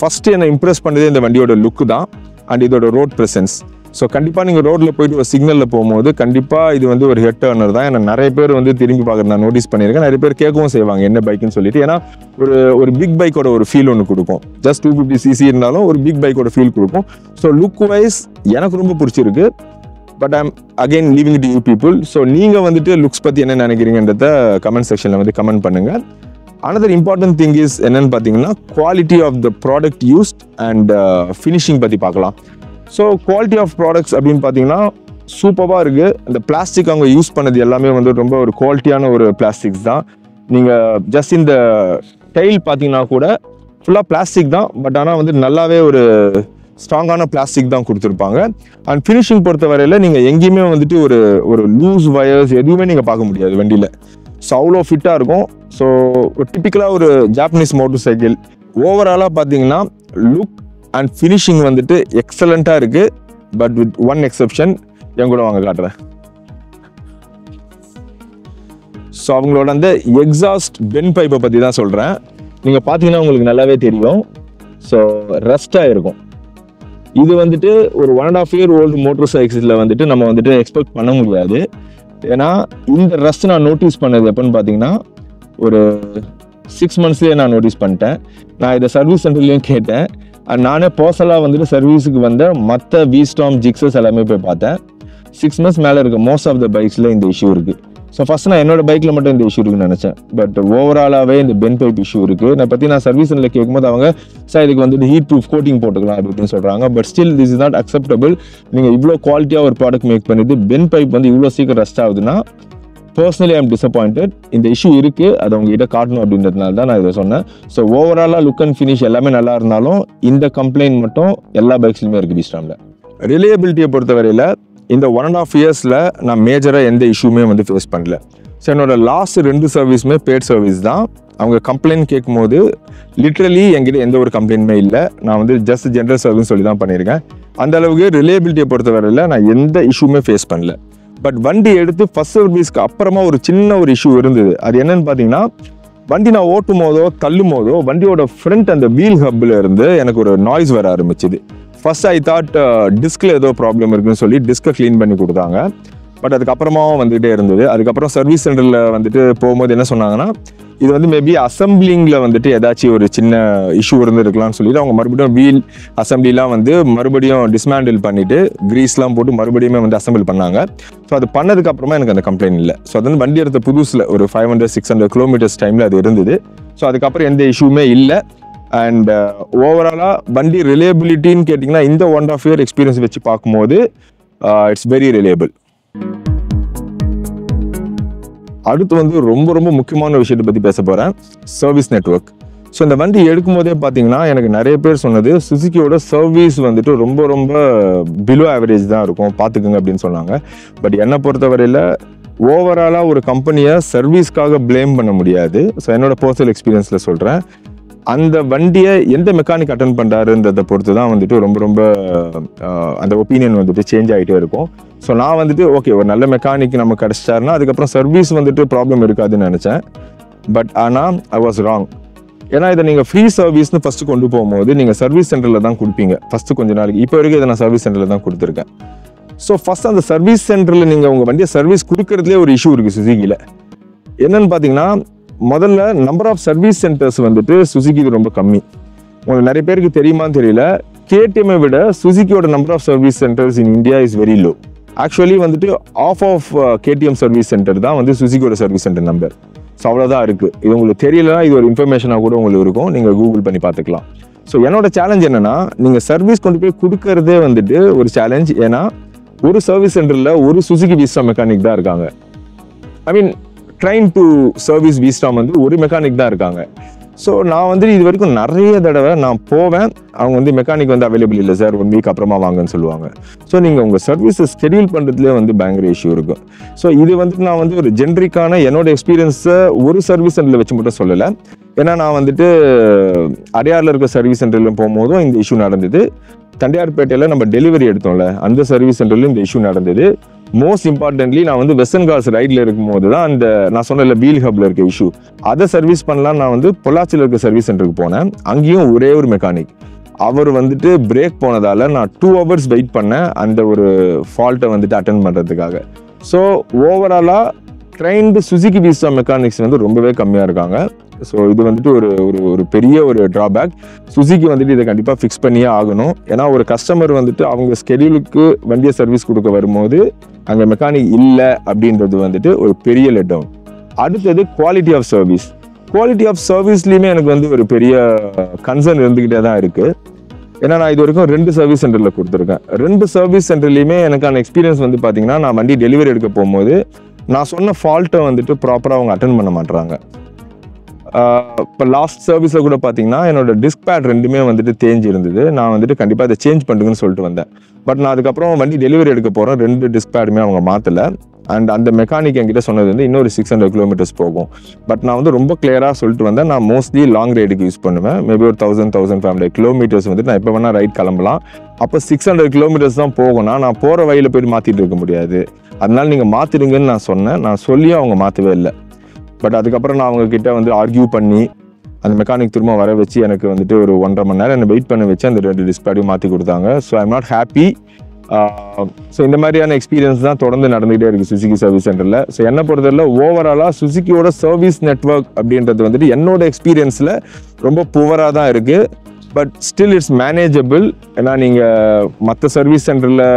ஃபஸ்ட்டு என்னை இம்ப்ரெஸ் பண்ணதே இந்த வண்டியோட லுக்கு தான் அண்ட் இதோட ரோட் ப்ரெசன்ஸ். ஸோ கண்டிப்பாக நீங்கள் ரோட்டில் போயிட்டு ஒரு சிக்னலில் போகும்போது கண்டிப்பாக இது வந்து ஒரு ஹெட் டர்னர் தான். ஏன்னா நிறைய பேர் வந்து திரும்பி பார்க்குறது நான் நோட்டீஸ் பண்ணியிருக்கேன். நிறைய பேர் கேட்கவும் செய்வாங்க என்ன பைக்குன்னு சொல்லிட்டு. ஏன்னா ஒரு பிக் பைக்கோட ஒரு ஃபீல் ஒன்று கொடுக்கும். ஜஸ்ட் 250cc இருந்தாலும் ஒரு பிக் பைக்கோட ஃபீல் கொடுக்கும். ஸோ லுக் வைஸ் எனக்கு ரொம்ப பிடிச்சிருக்கு. But I'm again leaving it you people. So நீங்கள் வந்துட்டு லுக்ஸ் பற்றி என்ன நினைக்கிறீங்கன்றத கமெண்ட் செக்ஷனில் வந்து கமெண்ட் பண்ணுங்கள். அனதர் இம்பார்ட்டன்ட் திங் இஸ் என்னன்னு பார்த்தீங்கன்னா quality of the product used and finishing பற்றி பார்க்கலாம். ஸோ குவாலிட்டி ஆஃப் ப்ராடக்ட்ஸ் அப்படின்னு பார்த்தீங்கன்னா சூப்பராக இருக்குது. அந்த பிளாஸ்டிக் அவங்க யூஸ் பண்ணது எல்லாமே வந்து ரொம்ப ஒரு குவாலிட்டியான ஒரு பிளாஸ்டிக்ஸ் தான். நீங்கள் ஜஸ்ட் இந்த டைல் பார்த்தீங்கன்னா கூட ஃபுல்லாக பிளாஸ்டிக் தான். பட் ஆனால் வந்து நல்லாவே ஒரு ஸ்ட்ராங்கான பிளாஸ்டிக் தான் கொடுத்துருப்பாங்க. அண்ட் ஃபினிஷிங் பொறுத்த வரையில் நீங்கள் எங்கேயுமே வந்துட்டு ஒரு லூஸ் வயர்ஸ் எதுவுமே நீங்கள் பார்க்க முடியாது வண்டியில். ஸோ அவ்வளோ ஃபிட்டாக இருக்கும். ஸோ ஒரு டிப்பிக்கலாக ஒரு ஜாப்பனீஸ் மோட்டர் சைக்கிள் ஓவராலாக பார்த்தீங்கன்னா லுக் அண்ட் ஃபினிஷிங் வந்துட்டு எக்ஸலண்ட்டாக இருக்குது. பட் வித் ஒன் எக்ஸெப்ஷன், என் கூட வாங்க காட்டுறேன். ஸோ அவங்களோட அந்த எக்ஸாஸ்ட் பென் பைப்பை பற்றி தான் சொல்கிறேன். நீங்கள் பார்த்தீங்கன்னா உங்களுக்கு நல்லாவே தெரியும். ஸோ ரஸ்டாக இருக்கும். இது வந்துட்டு ஒரு 1.5 year old மோட்டர் சைக்கிளில் வந்துட்டு நம்ம வந்துட்டு எக்ஸ்பெக்ட் பண்ண முடியாது. ஏன்னா இந்த ரஸ்ட் நான் நோட்டீஸ் பண்ணது எப்போன்னு பார்த்தீங்கன்னா ஒரு 6 monthsலேயே நான் நோட்டீஸ் பண்ணிட்டேன். நான் இதை சர்வீஸ் சென்டர்லேயும் கேட்டேன். நானே பர்சனலாக வந்துட்டு சர்வீஸுக்கு வந்த மற்ற V-Storm ஜிக்ஸஸ் எல்லாமே போய் பார்த்தேன். 6 months மேலே இருக்க மோஸ்ட் ஆஃப் த பைக்ஸில் இந்த இஷ்யூ இருக்குது. ஸோ ஃபஸ்ட் நான் என்னோட பைக்கில் மட்டும் இந்த இஷ்யூ இருக்குன்னு நினச்சேன். பட் ஓவராலாகவே இந்த பென் பைப் இஷ்யூ இருக்குது. நான் சர்வீஸ் சென்டரில் கேட்கும்போது அவங்க சார் இதுக்கு வந்துட்டு ஹீட் ப்ரூஃப் கோட்டிங் போட்டுக்கலாம் அப்படின்னு சொல்கிறாங்க. But still this is not acceptable. நீங்கள் இவ்வளோ குவாலிட்டியாக ஒரு ப்ராடக்ட் மேக் பண்ணிட்டு பென் பைப் வந்து இவ்வளோ சீக்கிரம் ரஸ்ட் ஆகுதுன்னா பர்சனலி ஐம் டிசப்பாயிண்டட். இந்த இஷ்யூ இருக்குது, அதை உங்ககிட்ட காட்டணும் அப்படின்றதுனால தான் நான் இதை சொன்னேன். ஸோ ஓவராலாக லுக் அண்ட் ஃபினிஷ் எல்லாமே நல்லா இருந்தாலும் இந்த கம்ப்ளைண்ட் மட்டும் எல்லா பைக்ஸ்லையுமே இருக்குது V-Stormல. ரிலையபிலிட்டியை பொறுத்தவரையில் இந்த 1.5 yearsல நான் மேஜராக எந்த இஷ்யூமே வந்து ஃபேஸ் பண்ணல. ஸோ என்னோட லாஸ்ட் 2 சர்வீஸுமே பேட் சர்வீஸ் தான். அவங்க கம்ப்ளைண்ட் கேட்கும்போது லிட்ரலி என்கிட்ட எந்த ஒரு கம்ப்ளைண்ட்டுமே இல்லை. நான் வந்து ஜஸ்ட் ஜென்ரல் சர்வீஸ் சொல்லி தான் பண்ணியிருக்கேன். அந்த அளவுக்கு ரிலையபிலிட்டியை பொறுத்தவரையில் நான் எந்த இஷ்யூமே ஃபேஸ் பண்ணல. பட் வண்டி எடுத்து ஃபர்ஸ்ட் சர்வீஸ்க்கு அப்புறமா ஒரு சின்ன ஒரு இஷ்யூ இருந்தது. அது என்னன்னு பார்த்தீங்கன்னா வண்டி நான் ஓட்டும் போதோ தள்ளும் போதோ வண்டியோட ஃப்ரண்ட் அந்த வீல் ஹப்பில் இருந்து எனக்கு ஒரு நாய்ஸ் வர ஆரம்பிச்சுது. ஃபர்ஸ்ட் ஐ தாட் டிஸ்கில் ஏதோ ப்ராப்ளம் இருக்குன்னு சொல்லி டிஸ்கை க்ளீன் பண்ணி கொடுத்தாங்க. பட் அதுக்கப்புறமாவும் வந்துகிட்டே இருந்தது. அதுக்கப்புறம் சர்வீஸ் சென்டரில் வந்துட்டு போகும்போது என்ன சொன்னாங்கன்னா இது வந்து மேபி அசம்பிளிங்கில் வந்துட்டு ஏதாச்சும் ஒரு சின்ன இஷ்யூ இருந்துருக்கலாம்னு சொல்லிட்டு அவங்க மறுபடியும் வீல் அசம்பிளிலாம் வந்து மறுபடியும் டிஸ்மேண்டில் பண்ணிவிட்டு க்ரீஸ்லாம் போட்டு மறுபடியுமே வந்து அசம்பிள் பண்ணாங்க. ஸோ அது பண்ணதுக்கப்புறமா எனக்கு அந்த கம்ப்ளைண்ட் இல்லை. ஸோ அது வந்து வண்டி எடுத்த புதுசில் ஒரு 500-600 kilometers டைமில் அது இருந்தது. ஸோ அதுக்கப்புறம் எந்த இஷ்யூமே இல்லை. அண்ட் ஓவராலாக வண்டி ரிலையபிலிட்டின்னு கேட்டிங்கன்னா இந்த 1.5 year எக்ஸ்பீரியன்ஸ் வச்சு பார்க்கும்போது இட்ஸ் வெரி ரிலையபிள். அடுத்து வந்து ரொம்ப ரொம்ப முக்கியமான விஷயத்தை பற்றி பேச போகிறேன், சர்வீஸ் நெட்வொர்க். ஸோ இந்த வண்டி எடுக்கும் போதே பார்த்தீங்கன்னா எனக்கு நிறைய பேர் சொன்னது சுசுக்கியோட சர்வீஸ் வந்துட்டு ரொம்ப ரொம்ப பிலோ ஆவரேஜ் தான் இருக்கும், பார்த்துக்குங்க அப்படின்னு சொன்னாங்க. பட் என்னை பொறுத்தவரையில் ஓவராலாக ஒரு கம்பெனியை சர்வீஸ்க்காக ப்ளேம் பண்ண முடியாது. ஸோ என்னோட பர்சனல் எக்ஸ்பீரியன்ஸில் சொல்கிறேன், அந்த வண்டியை எந்த மெக்கானிக் அட்டன் பண்ணுறாருன்றதை பொறுத்து தான் வந்துட்டு ரொம்ப ரொம்ப அந்த ஒப்பீனியன் வந்துட்டு சேஞ்ச் ஆகிட்டே இருக்கும். ஸோ நான் வந்துட்டு ஓகே ஒரு நல்ல மெக்கானிக் நமக்கு கிடச்சிட்டாருன்னா அதுக்கப்புறம் சர்வீஸ் வந்துட்டு ப்ராப்ளம் இருக்காதுன்னு நினச்சேன். பட் ஆனால் ஐ வாஸ் ராங். ஏன்னா இதை நீங்கள் ஃப்ரீ சர்வீஸ்னு ஃபஸ்ட்டு கொண்டு போகும்போது நீங்கள் சர்வீஸ் சென்டரில் தான் கொடுப்பீங்க ஃபஸ்ட்டு கொஞ்ச நாளைக்கு. இப்போ வரைக்கும் இதை நான் சர்வீஸ் சென்டரில் தான் கொடுத்துருக்கேன். ஸோ ஃபஸ்ட் அந்த சர்வீஸ் சென்டரில் நீங்கள் உங்கள் வண்டியை சர்வீஸ் கொடுக்கறதுலே ஒரு இஷ்யூ இருக்குது சுசுகியில். என்னன்னு பார்த்தீங்கன்னா முதல்ல நம்பர் ஆஃப் சர்வீஸ் சென்டர்ஸ் வந்துட்டு சுசுகிக்கு ரொம்ப கம்மி. உங்களுக்கு நிறைய பேருக்கு தெரியுமான்னு தெரியல, கேடிஎம்ஐ விட சுசுகியோட number of service centres in India is very low. Actually வந்துட்டு ஆஃப் கேடிஎம் சர்வீஸ் சென்டர் தான் வந்து சுசுகியோட சர்வீஸ் சென்டர் நம்பர். ஸோ அவ்வளோதான் இருக்குது. இது உங்களுக்கு தெரியலனா இது ஒரு இன்ஃபர்மேஷனாக கூட உங்களுக்கு இருக்கும், நீங்கள் கூகுள் பண்ணி பார்த்துக்கலாம். ஸோ என்னோட சேலஞ்ச் என்னன்னா, நீங்கள் சர்வீஸ் கொண்டு போய் கொடுக்கறதே வந்துட்டு ஒரு சேலஞ்ச். ஏன்னா ஒரு சர்வீஸ் சென்டரில் ஒரு சுசுகி விஸ்டாம் மெக்கானிக் தான் இருக்காங்க. ஐ மீன் ட்ரைன் டு சர்வீஸ் விஸ்டாம் வந்து ஒரு மெக்கானிக் தான் இருக்காங்க. ஸோ நான் வந்துட்டு இது வரைக்கும் நிறைய தடவை நான் போவேன், அவங்க வந்து மெக்கானிக் வந்து அவைலபிள் இல்லை சார், 1 வீக் அப்புறமா வாங்கன்னு சொல்லுவாங்க. ஸோ நீங்கள் உங்கள் சர்வீஸை ஸ்கெடியூல் பண்ணுறதுலேயே வந்து பயங்கர இஷ்யூ இருக்கும். ஸோ இது வந்துட்டு நான் வந்து ஒரு ஜென்ரிக்கான என்னோட எக்ஸ்பீரியன்ஸை ஒரு சர்வீஸ் சென்டரில் வச்சு மட்டும் சொல்லலை. ஏன்னா நான் வந்துட்டு அடையாரில் இருக்க சர்வீஸ் சென்டரில் போகும்போதும் இந்த இஷ்யூ நடந்தது. தண்டையார்பேட்டையில் நம்ம டெலிவரி எடுத்தோம்ல அந்த சர்வீஸ் சென்டர்லையும் இந்த இஷ்யூ நடந்தது. மோஸ்ட் இம்பார்ட்டன்ட்லி நான் வந்து வெஸ்டர்ன் கார்ஸ் ரைடில் இருக்கும்போது தான் அந்த நான் சொன்ன வீல் ஹப்ல இருக்க இஷ்யூ அதை சர்வீஸ் பண்ணலாம். நான் வந்து பொள்ளாச்சியில் இருக்க சர்வீஸ் சென்டருக்கு போனேன். அங்கேயும் ஒரே ஒரு மெக்கானிக், அவர் வந்துட்டு பிரேக் போனதால நான் 2 hours வெயிட் பண்ணேன் அந்த ஒரு ஃபால்ட்டை வந்துட்டு அட்டென்ட் பண்ணுறதுக்காக. ஸோ ஓவராலாக ட்ரைன்டு சுசுகி விஸ்டாம் மெக்கானிக்ஸ் வந்து ரொம்பவே கம்மியாக இருக்காங்க. ஸோ இது வந்துட்டு ஒரு ஒரு பெரிய ஒரு ட்ராபேக். சுசுகி வந்துட்டு இதை கண்டிப்பாக ஃபிக்ஸ் பண்ணியே ஆகணும். ஏன்னா ஒரு கஸ்டமர் வந்துட்டு அவங்க ஸ்கெடியூலுக்கு வண்டியை சர்வீஸ் கொடுக்க வரும்போது அங்கே மெக்கானிக் இல்லை அப்படின்றது வந்துட்டு ஒரு பெரிய லெட் டவுன். அடுத்தது quality of service. Quality of சர்வீஸ்லேயுமே எனக்கு வந்து ஒரு பெரிய கன்சர்ன் இருந்துக்கிட்டே தான் இருக்குது. ஏன்னா நான் இது வரைக்கும் 2 சர்வீஸ் சென்டரில் கொடுத்துருக்கேன். 2 சர்வீஸ் சென்டர்லையுமே எனக்கான எக்ஸ்பீரியன்ஸ் வந்து பார்த்தீங்கன்னா, நான் வண்டி டெலிவரி எடுக்க போகும்போது நான் சொன்ன ஃபால்ட்டை வந்துட்டு ப்ராப்பராக அவங்க அட்டென்ட் பண்ண மாட்டுறாங்க. இப்போ லாஸ்ட் சர்வீஸில் கூட பார்த்தீங்கன்னா என்னோட டிஸ்க் பேட் 2மே வந்துட்டு தேஞ்சு இருந்தது. நான் வந்துட்டு கண்டிப்பாக அதை சேஞ்ச் பண்ணுங்கன்னு சொல்லிட்டு வந்தேன். பட் நான் அதுக்கப்புறம் வண்டி டெலிவரி எடுக்க போகிறேன், 2 டிஸ்க் பேடுமே அவங்க மாற்றலை. அண்ட் அந்த மெக்கானிக் என்கிட்ட சொன்னது வந்து இன்னொரு 600 kilometers போகும். பட் நான் வந்து ரொம்ப கிளியராக சொல்லிட்டு வந்தேன், நான் மோஸ்ட்லி லாங் ரைடுக்கு யூஸ் பண்ணுவேன். மேபி ஒரு 1000-1500 kilometers வந்துட்டு நான் எப்போ வேணால் ரைட் கிளம்பலாம். அப்போ 600 kilometers தான் போகணும்னா நான் போகிற வழியில் போய்ட்டு மாற்றிட்டு இருக்க முடியாது. அதனால நீங்கள் மாற்றிடுங்கன்னு நான் சொன்னேன். நான் சொல்லியும் அவங்க மாற்றவே இல்லை. பட் அதுக்கப்புறம் நான் அவங்க கிட்ட வந்து ஆர்கியூ பண்ணி அந்த மெக்கானிக் திரும்ப வர வச்சு எனக்கு வந்துட்டு ஒரு 1.5 மணி நேரம் என்னை வெயிட் பண்ண வச்சு அந்த 2 டிஸ்பேடையும் மாற்றி கொடுத்தாங்க. So I'm not happy. So இந்த மாதிரியான எக்ஸ்பீரியன்ஸ் தான் தொடர்ந்து நடந்துகிட்டே இருக்குது சுசுகி சர்வீஸ் சென்டரில். ஸோ என்னை பொறுத்தவரை ஓவராலாக சுசுகியோட சர்வீஸ் நெட்வொர்க் அப்படின்றது வந்துட்டு என்னோட எக்ஸ்பீரியன்ஸில் ரொம்ப புவராக தான் இருக்குது. But still it's manageable. ஏன்னா நீங்கள் மற்ற சர்வீஸ் சென்டரில்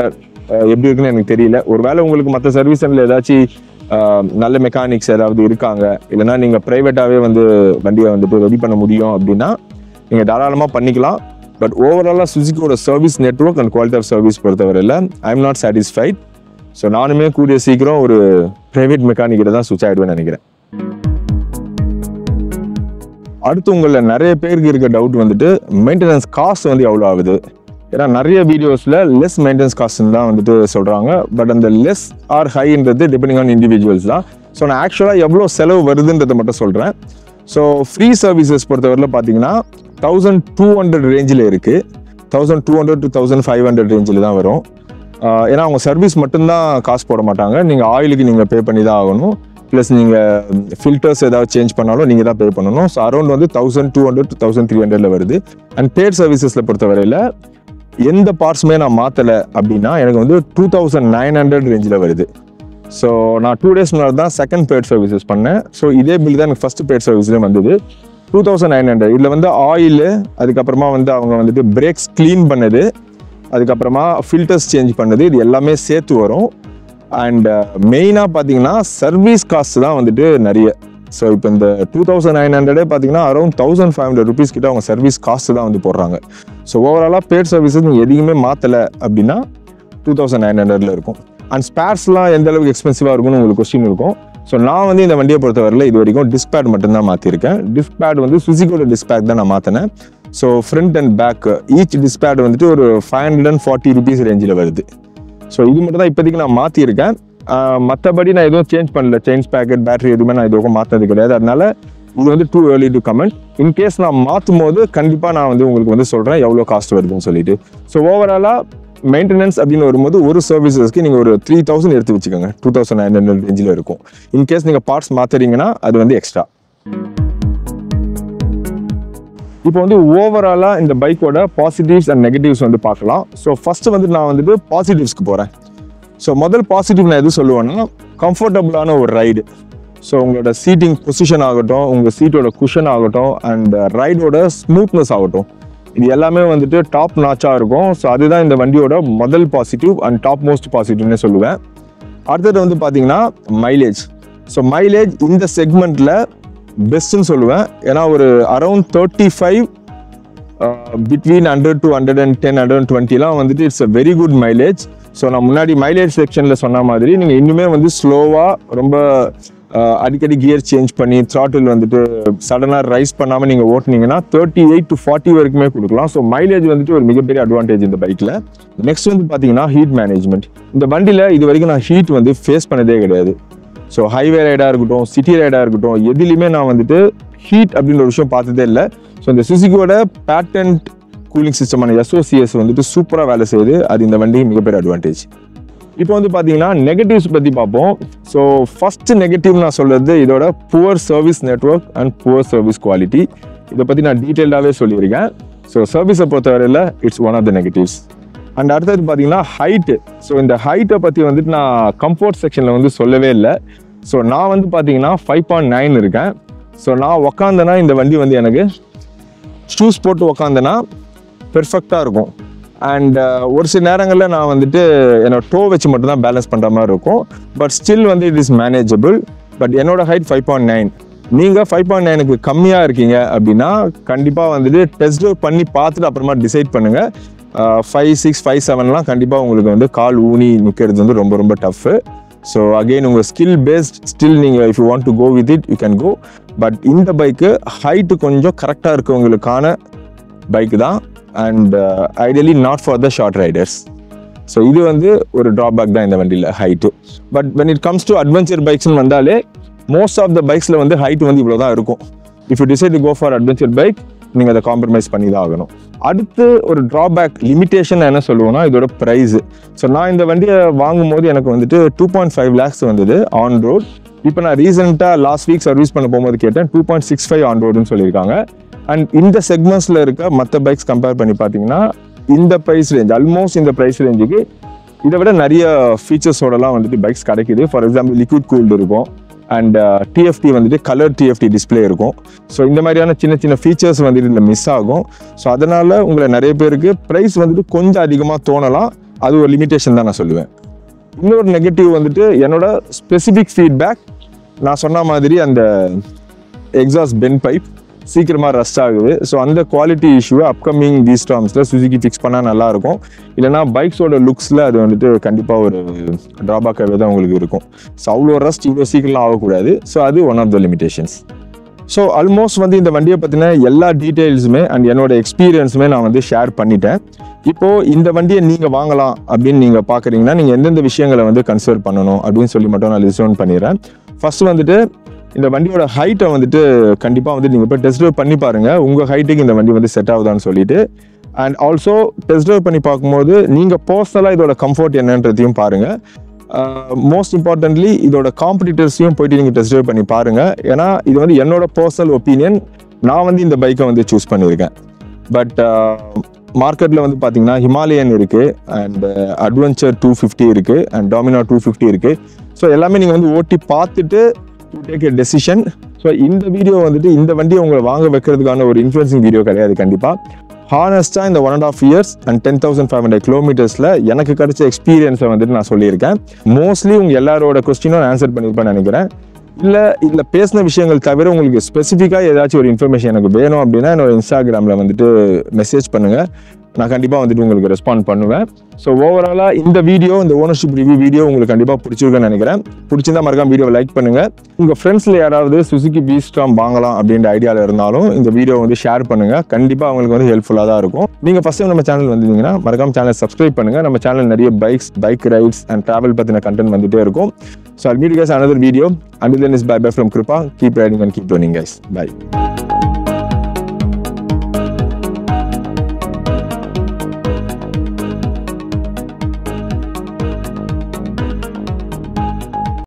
எப்படி இருக்குன்னு எனக்கு தெரியல. ஒருவேளை உங்களுக்கு மற்ற சர்வீஸ் சென்டரில் ஏதாச்சும் நல்ல மெக்கானிக்ஸ் ஏதாவது இருக்காங்க, இல்லைனா நீங்கள் ப்ரைவேட்டாகவே வந்து வண்டியை வந்துட்டு ரெடி பண்ண முடியும் அப்படின்னா நீங்கள் தாராளமாக பண்ணிக்கலாம். பட் ஓவராலாக சுசுகியோட service network and quality of service பொறுத்தவரையில் I am not satisfied. So நானுமே கூடிய சீக்கிரம் ஒரு ப்ரைவேட் மெக்கானிக்கிட்ட தான் சுவிட்ச் ஆகிடுவேன்னு நினைக்கிறேன். அடுத்து உங்களில் நிறைய பேருக்கு இருக்க டவுட் வந்துட்டு மெயின்டெனன்ஸ் காஸ்ட் வந்து எவ்வளோ ஆகுது. ஏன்னா நிறைய வீடியோஸில் லெஸ் மெயின்டெனன்ஸ் காஸ்ட்னு தான் வந்துட்டு சொல்கிறாங்க. பட் அந்த லெஸ் ஆர் ஹைன்றது டிபெண்டிங் ஆன் இண்டிவிஜுவல்ஸ் தான். ஸோ நான் ஆக்சுவலாக எவ்வளோ செலவு வருதுன்றதை மட்டும் சொல்கிறேன். ஸோ ஃப்ரீ சர்வீசஸ் பொறுத்தவரையில் பார்த்தீங்கன்னா 1200 ரேஞ்சில் இருக்குது. 1200 to 1500 ரேஞ்சில் தான் வரும். ஏன்னா அவங்க சர்வீஸ் மட்டும்தான் காசு போட மாட்டாங்க, நீங்கள் ஆயிலுக்கு நீங்கள் பே பண்ணி தான் ஆகணும். ப்ளஸ் நீங்கள் ஃபில்டர்ஸ் ஏதாவது சேஞ்ச் பண்ணாலும் நீங்கள் தான் பே பண்ணணும். ஸோ அரௌண்ட் வந்து 1200 to 1300 வருது. அண்ட் பேட் சர்வீசஸில் பொறுத்தவரையில் எந்த பார்ட்ஸுமே நான் மாற்றலை அப்படின்னா எனக்கு வந்து 2900 ரேஞ்சில் வருது. ஸோ நான் 2 days முன்னாடி தான் செகண்ட் பேட் சர்வீசஸ் பண்ணேன். ஸோ இதே பில் தான் எனக்கு ஃபஸ்ட்டு பேட் சர்வீஸ்லேயும் வந்தது 2900. இதில் வந்து ஆயிலு, அதுக்கப்புறமா வந்து அவங்க வந்துட்டு பிரேக்ஸ் க்ளீன் பண்ணது, அதுக்கப்புறமா ஃபில்டர்ஸ் சேஞ்ச் பண்ணது, இது எல்லாமே சேர்த்து வரும். அண்ட் மெயினாக பார்த்தீங்கன்னா சர்வீஸ் காஸ்ட் தான் வந்துட்டு நிறைய. ஸோ இப்போ இந்த 2900 பார்த்தீங்கன்னா அரௌண்ட் 1500 rupees கிட்ட அவங்க சர்வீஸ் காஸ்ட் தான் வந்து போடுறாங்க. ஸோ ஓவராலாக பேட் சர்வீஸஸ் நீங்கள் எதுவுமே மாற்றலை அப்படின்னா 2900 இருக்கும். அண்ட் ஸ்பேர்ஸ்லாம் எந்த அளவுக்கு எக்ஸ்பென்சிவாக இருக்கும்னு உங்களுக்கு கொஸ்டின் இருக்கும். ஸோ நான் வந்து இந்த வண்டியை பொறுத்தவரையில் இது வரைக்கும் டிஸ்க் பேட் மட்டும்தான் மாற்றிருக்கேன். டிஸ்க் பேட் வந்து சுசுகியோட டிஸ்க் பேட் தான் நான் மாற்றினேன். So front and back each disc pad வந்துட்டு ஒரு 540 rupees ரேஞ்சில் வருது. ஸோ இது மட்டும் தான் இப்போதைக்கு நான் மாற்றிருக்கேன். மற்றபடி நான் எதுவும் சேஞ்ச் பண்ணல. செயின் பேக்கெட், பேட்டரி எதுவுமே நான் எதுவும் மாற்றினது கிடையாது. அதனால இது வந்து too early to comment. In case நான் மாற்றும் போது கண்டிப்பாக நான் வந்து உங்களுக்கு வந்து சொல்கிறேன் எவ்வளோ காஸ்ட் வருதுன்னு சொல்லிட்டு. ஸோ ஓவராலாக மெயின்டெனன்ஸ் அப்படின்னு வரும்போது ஒரு சர்வீசஸ்க்கு நீங்கள் ஒரு 3000 எடுத்து வச்சுக்கோங்க. 2900 ரேஞ்சில் இருக்கும். இன்கேஸ் நீங்கள் பார்ட்ஸ் மாற்றுறீங்கன்னா அது வந்து எக்ஸ்ட்ரா. இப்போ வந்து ஓவராலாக இந்த பைக்கோட பாசிட்டிவ்ஸ் அண்ட் நெகட்டிவ்ஸ் வந்து பார்க்கலாம். ஸோ ஃபஸ்ட்டு வந்து நான் வந்துட்டு பாசிட்டிவ்ஸ்க்கு போகிறேன். ஸோ முதல் பாசிட்டிவ் நான் எது சொல்லுவேன்னா, கம்ஃபர்டபுளான ஒரு ரைடு. ஸோ உங்களோட சீட்டிங் பொசிஷன் ஆகட்டும், உங்கள் சீட்டோட குஷன் ஆகட்டும், அண்ட் ரைடோட ஸ்மூத்னஸ் ஆகட்டும், இது எல்லாமே வந்துட்டு டாப் நாச்சாக இருக்கும். ஸோ அதுதான் இந்த வண்டியோட முதல் பாசிட்டிவ் அண்ட் டாப் மோஸ்ட் பாசிட்டிவ்னு சொல்லுவேன். அடுத்தது வந்து பார்த்தீங்கன்னா மைலேஜ். ஸோ மைலேஜ் இந்த செக்மெண்ட்டில் பெஸ்ட்டுன்னு சொல்லுவேன். ஏன்னா ஒரு அரௌண்ட் 35 பிட்வீன் 100 to 110 120 வந்துட்டு it's a very good mileage. So நான் முன்னாடி மைலேஜ் செக்ஷனில் சொன்ன மாதிரி நீங்கள் இன்னுமே வந்து ஸ்லோவாக ரொம்ப அடிக்கடி கியர் சேஞ்ச் பண்ணி த்ராட்டில் வந்துட்டு சடனாக ரைஸ் பண்ணாமல் நீங்கள் ஓட்டினீங்கன்னா 38 to 40 வரைக்குமே கொடுக்கலாம். ஸோ மைலேஜ் வந்துட்டு ஒரு மிகப்பெரிய அட்வான்டேஜ் இந்த பைக்கில். நெக்ஸ்ட் வந்து பார்த்தீங்கன்னா ஹீட் மேனேஜ்மெண்ட். இந்த வண்டியில் இது வரைக்கும் நான் ஹீட் வந்து ஃபேஸ் பண்ணதே கிடையாது. ஸோ ஹைவே ரைடாக இருக்கட்டும், சிட்டி ரைடாக இருக்கட்டும், எதுலையுமே நான் வந்துட்டு ஹீட் அப்படின்ற ஒரு விஷயம் பார்த்ததே இல்லை. ஸோ இந்த சுசுகியோட பேட்டன்ட் கூலிங் சிஸ்டமான SOCS வந்துட்டு சூப்பராக வேலை செய்யுது. அது இந்த வண்டி மிகப்பெரிய அட்வான்டேஜ். இப்போ வந்து பார்த்தீங்கன்னா நெகட்டிவ்ஸ் பற்றி பார்ப்போம். ஸோ ஃபர்ஸ்ட் நெகட்டிவ் நான் சொல்கிறது இதோட poor service network and poor service quality. இதை பற்றி நான் டீட்டெயில்டாகவே சொல்லியிருக்கேன். ஸோ சர்வீஸை பொறுத்தவரையில் it's one of the negatives. And அடுத்தது பார்த்தீங்கன்னா ஹைட்டு. ஸோ இந்த ஹைட்டை பற்றி வந்துட்டு நான் கம்ஃபர்ட் செக்ஷனில் வந்து சொல்லவே இல்லை. ஸோ நான் வந்து பார்த்தீங்கன்னா 5.9 இருக்கேன். ஸோ நான் உக்காந்தேன்னா இந்த வண்டி வந்து எனக்கு ஷூஸ் போட்டு உக்காந்தேன்னா பெர்ஃபெக்டாக இருக்கும். அண்ட் ஒரு சில நேரங்களில் நான் வந்துட்டு என்னோட டோ வச்சு மட்டும்தான் பேலன்ஸ் பண்ணுற மாதிரி இருக்கும். பட் ஸ்டில் வந்து இட் இஸ் மேனேஜபிள். பட் என்னோட ஹைட் 5.9. நீங்கள் 5.9க்கு கம்மியாக இருக்கீங்க அப்படின்னா கண்டிப்பாக வந்துட்டு டெஸ்ட் ட்ரைவ் பண்ணி பார்த்துட்டு அப்புறமா டிசைட் பண்ணுங்கள். 5.6 5.7லாம் கண்டிப்பாக உங்களுக்கு வந்து கால் ஊனி நிற்கிறது வந்து ரொம்ப ரொம்ப டஃப்பு. ஸோ அகெயின் உங்கள் ஸ்கில் பேஸ்ட் ஸ்டில் நீங்கள் if you want to go with it you can go. But இந்த பைக்கு ஹைட்டு கொஞ்சம் கரெக்டாக இருக்கவங்களுக்கான பைக்கு தான். And ideally not for the short riders. So இது வந்து ஒரு ட்ராபேக் தான் இந்த வண்டியில் height. But when it comes to adventure பைக்ஸ்னு வந்தாலே மோஸ்ட் ஆஃப் த பைக்ஸில் வந்து ஹைட் வந்து இவ்வளோ தான் இருக்கும். If you decide to go for adventure bike நீங்கள் அதை காம்ப்ரமைஸ் பண்ணி தான் ஆகணும். அடுத்து ஒரு ட்ராபேக் லிமிட்டேஷன் என்ன சொல்லுவோம்னா இதோட ப்ரைஸு. ஸோ நான் இந்த வண்டியை வாங்கும் போது எனக்கு வந்துட்டு 2.5 lakhs வந்தது ஆன் ரோட். இப்போ நான் ரீசெண்டாக லாஸ்ட் வீக் சர்வீஸ் பண்ண போகும்போது கேட்டேன் 2.65 ஆன் ரோடுன்னு சொல்லியிருக்காங்க. அண்ட் இந்த செக்மெண்ட்ஸில் இருக்க மற்ற பைக்ஸ் கம்பேர் பண்ணி பார்த்தீங்கன்னா இந்த ப்ரைஸ் ரேஞ்ச் ஆல்மோஸ்ட் இந்த ப்ரைஸ் ரேஞ்சுக்கு இதை விட நிறைய ஃபீச்சர்ஸோடலாம் வந்துட்டு பைக்ஸ் கிடைக்குது. ஃபார் எக்ஸாம்பிள் லிக்விட் கூல்டு இருக்கும். அண்ட் TFT வந்துட்டு கலர் TFT டிஸ்பிளே இருக்கும். ஸோ இந்த மாதிரியான சின்ன சின்ன ஃபீச்சர்ஸ் வந்துட்டு இதில் மிஸ் ஆகும். ஸோ அதனால் உங்களை நிறைய பேருக்கு ப்ரைஸ் வந்துட்டு கொஞ்சம் அதிகமாக தோணலாம். அது ஒரு லிமிட்டேஷன் தான் நான் சொல்லுவேன். இன்னொரு நெகட்டிவ் வந்துட்டு என்னோட ஸ்பெசிஃபிக் ஃபீட்பேக், நான் சொன்ன மாதிரி அந்த எக்ஸாஸ்ட் பென் பைப் சீக்கிரமாக ரஸ்ட் ஆகுது. ஸோ அந்த குவாலிட்டி இஷ்யூவை அப்கமிங் தீஸ் டேர்ம்ஸில் சுசுகி ஃபிக்ஸ் பண்ணால் நல்லாயிருக்கும். இல்லைனா பைக்ஸோட லுக்ஸில் அது வந்துட்டு கண்டிப்பாக ஒரு ட்ராபேக்காகவே தான் உங்களுக்கு இருக்கும். ஸோ அவ்வளோ ரஸ்ட் இவ்வளோ சீக்கிரம்லாம் ஆகக்கூடாது. ஸோ அது one of the limitations. So almost வந்து இந்த வண்டியை பற்றின எல்லா டீட்டெயில்ஸுமே அண்ட் என்னோட எக்ஸ்பீரியன்ஸுமே நான் வந்து ஷேர் பண்ணிட்டேன். இப்போது இந்த வண்டியை நீங்கள் வாங்கலாம் அப்படின்னு நீங்கள் பார்க்குறீங்கன்னா நீங்கள் எந்தெந்த விஷயங்களை வந்து கன்சிடர் பண்ணணும் அப்படின்னு சொல்லி மட்டும் நான் லிஸ்ட் டவுன் பண்ணிடுறேன். ஃபர்ஸ்ட் வந்துட்டு இந்த வண்டியோட ஹைட்டை வந்துட்டு கண்டிப்பாக வந்து நீங்கள் போய் டெஸ்ட் ட்ரைவ் பண்ணி பாருங்கள் உங்கள் ஹைட்டுக்கு இந்த வண்டி வந்து செட் ஆகுதான்னு சொல்லிட்டு. அண்ட் ஆல்சோ டெஸ்ட் ட்ரைவ் பண்ணி பார்க்கும்போது நீங்கள் பர்சனலாக இதோட கம்ஃபர்ட் என்னன்றதையும் பாருங்கள். மோஸ்ட் இம்பார்ட்டன்ட்லி இதோட காம்படிட்டர்ஸையும் போயிட்டு நீங்கள் டெஸ்ட் ட்ரைவ் பண்ணி பாருங்கள். ஏன்னா இது வந்து என்னோட பர்சனல் ஒப்பீனியன். நான் வந்து இந்த பைக்கை வந்து சூஸ் பண்ணியிருக்கேன். பட் மார்க்கெட்டில் வந்து பார்த்தீங்கன்னா ஹிமாலயன் இருக்குது, அண்ட் அட்வென்ச்சர் 250 இருக்குது, அண்ட் டாமினா 250 இருக்குது. ஸோ எல்லாமே நீங்கள் வந்து ஓட்டி பார்த்துட்டு to take a decision. So இந்த வீடியோ வந்துட்டு இந்த வண்டியை உங்களை வாங்க வைக்கிறதுக்கான ஒரு இன்ஃப்ளூயன்சிங் வீடியோ கிடையாது. கண்டிப்பாக ஹானஸ்ட்டாக இந்த 1.5 years அண்ட் 10,500 kilometers எனக்கு கிடைச்ச எக்ஸ்பீரியன்ஸை வந்துட்டு நான் சொல்லியிருக்கேன். மோஸ்ட்லி உங்கள் எல்லாரோட கொஸ்டினும் ஆன்சர் பண்ணியிருப்பேன்னு நினைக்கிறேன். இல்லை இதில் பேசின விஷயங்கள் தவிர உங்களுக்கு ஸ்பெசிஃபிக்காக ஏதாச்சும் ஒரு இன்ஃபர்மேஷன் எனக்கு வேணும் அப்படின்னா என்னோட இன்ஸ்டாகிராமில் வந்துட்டு மெசேஜ் பண்ணுங்கள். நான் கண்டிப்பாக வந்துட்டு உங்களுக்கு ரெஸ்பாண்ட் பண்ணுவேன். ஸோ ஓவராலாக இந்த வீடியோ, இந்த ஓனர்ஷிப் ரிவ்யூ வீடியோ உங்களுக்கு கண்டிப்பாக பிடிச்சிருக்குன்னு நினைக்கிறேன். பிடிச்சிருந்தா மறக்காம வீடியோவை லைக் பண்ணுங்கள். உங்கள் ஃப்ரெண்ட்ஸில் யாராவது சுசுகி பீஸ்டார்ம் வாங்கலாம் அப்படின்ற ஐடியாவில் இருந்தாலும் இந்த வீடியோ வந்து ஷேர் பண்ணுங்கள். கண்டிப்பாக அவங்களுக்கு வந்து ஹெல்ப்ஃபுல்லாக தான் இருக்கும். நீங்கள் ஃபஸ்ட் டைம் நம்ம சேனல் வந்தீங்கன்னா மறக்காம சேனல் சப்ஸ்கிரைப் பண்ணுங்கள். நம்ம சேனல் நிறைய பைக் ரைட்ஸ் அண்ட் ட்ராவல் பற்றின கண்டென்ட் வந்துட்டே இருக்கும். So I'll meet you guys in another video. Until then, it's bye from Kripa. Keep riding and keep learning, guys. Bye.